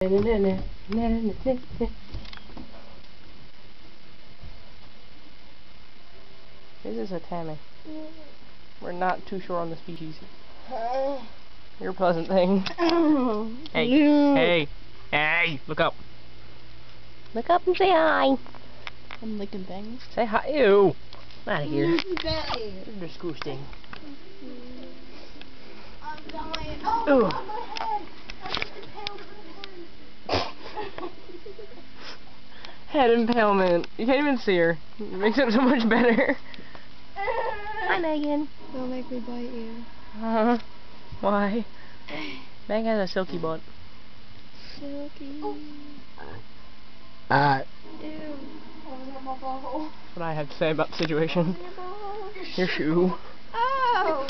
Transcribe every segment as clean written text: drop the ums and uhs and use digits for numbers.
This is a Tammy. We're not too sure on the species. You're a pleasant thing. Hey, hey, hey, look up. Look up and say hi. I'm licking things. Say hi. Ew. Out of here. You're disgusting. I'm dying. Oh, my head. I just impaled it with head impalement. You can't even see her. It makes it so much better. Hi, Megan. Don't make me bite you. Why? Megan has a silky butt. Silky. Ew. Ew. Oh, my butthole. That's what I have to say about the situation. Your shoe. Oh!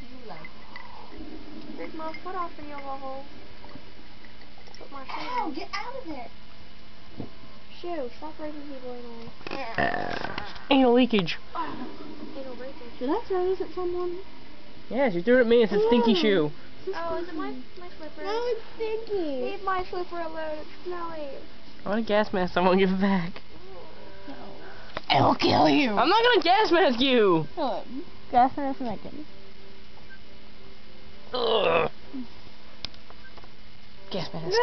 You like it. Take my foot off in your butthole. Put my shoe on. Get out of there! Shoe, stop raping people anyway. Anal leakage. Anal raping. Did I throw this at someone? Yes, you threw it at me. It's a stinky shoe. Oh, is it my slipper? No, it's stinky. Leave my slipper alone. It's smelly. I want a gas mask. Someone give it back. No. I'll kill you. I'm not gonna gas mask you. Kill him. Gas mask Megan. Ugh. Gas mask.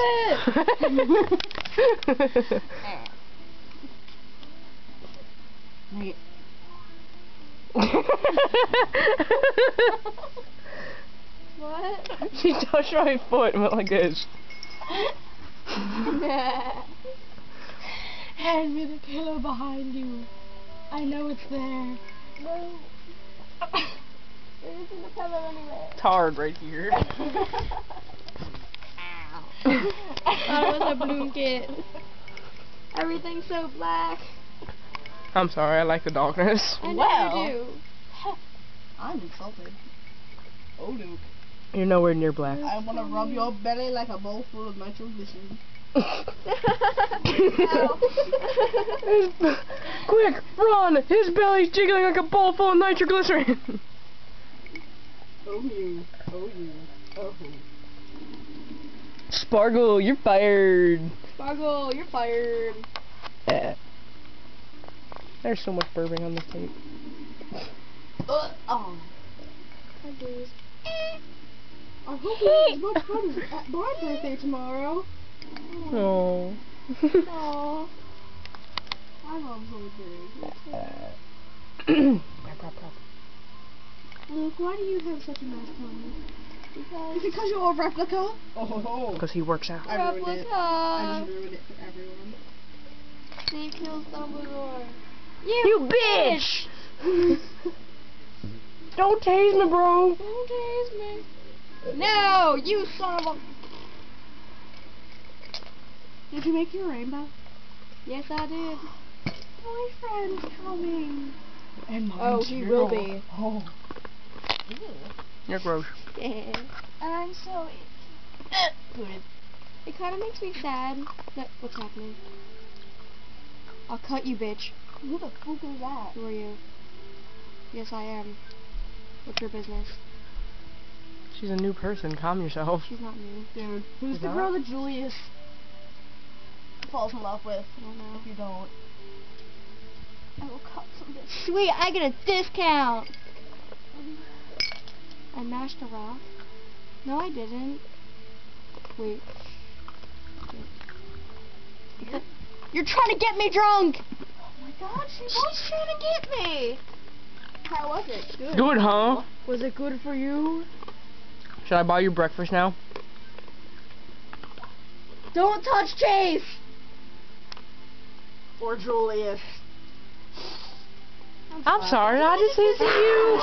What? She touched my foot and went like this. Hand me the pillow behind you. I know it's there. No. There isn't a pillow anywhere. It's hard right here. I was a blanket. Everything's so black. I'm sorry, I like the darkness. I never do. I'm insulted. Oh, Luke. You're nowhere near black. I want to rub your belly like a bowl full of nitroglycerin. Quick, run! His belly's jiggling like a bowl full of nitroglycerin. Oh, you. Oh, you. Oh. Sparkle, you're fired. Sparkle, you're fired. There's so much burping on this tape. Oh. Hi, please. I hope you have as much fun at my birthday tomorrow. Oh. Aww. My mom's so big. Luke, why do you have such a nice tummy? Because you're a replica? Oh. Because he works out. I ruined it. I just ruined it for everyone. Steve kills Dumbledore. You bitch! Don't tase me, bro. Don't tase me. No, you son of a... Did you make your rainbow? Yes, I did. Boyfriend's coming. And mine's Oh, he will be. Oh. You're gross. Yeah. I'm so itchy. It kind of makes me sad that what's happening. I'll cut you, bitch. Who the fuck is that? Who are you? Yes, I am. What's your business? She's a new person. Calm yourself. She's not new. Dude, who's Is the that? girl that Julius falls in love with? I don't know. If you don't, I will cut some bitch. Sweet, I get a discount. I mashed a rock. No, I didn't. Wait. You're trying to get me drunk! Oh my god, she She's trying to get me! How was it? Good. Good, huh? Was it good for you? Should I buy you breakfast now? Don't touch Chase! Or Julius. I'm sorry, I just said to you.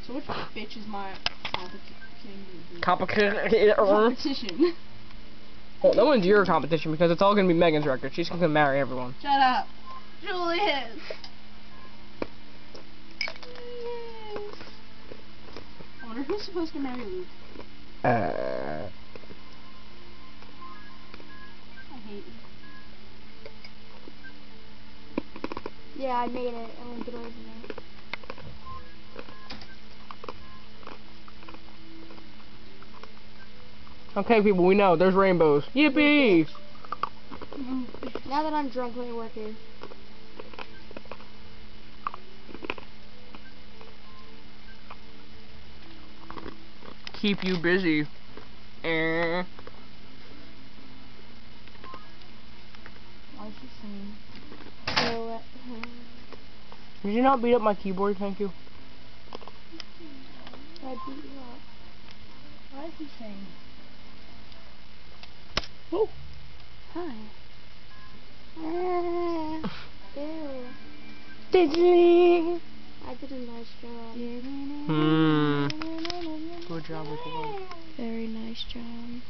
So which bitch is my Competition. competition? Well, no one's your competition because it's all gonna be Megan's record. She's gonna marry everyone. Shut up. Julius. I wonder who's supposed to marry Luke. I hate you. Yeah, I made it. I won't get away from that. Okay, people, we know. There's rainbows. Yippee! Now that I'm drunk, let me work here. Keep you busy. Why is she singing? So, Did you not beat up my keyboard? Thank you. I beat you up. Why is he singing? Oh. Hi. Ew. Disney. I did a nice job. Good job with the work. Very nice job.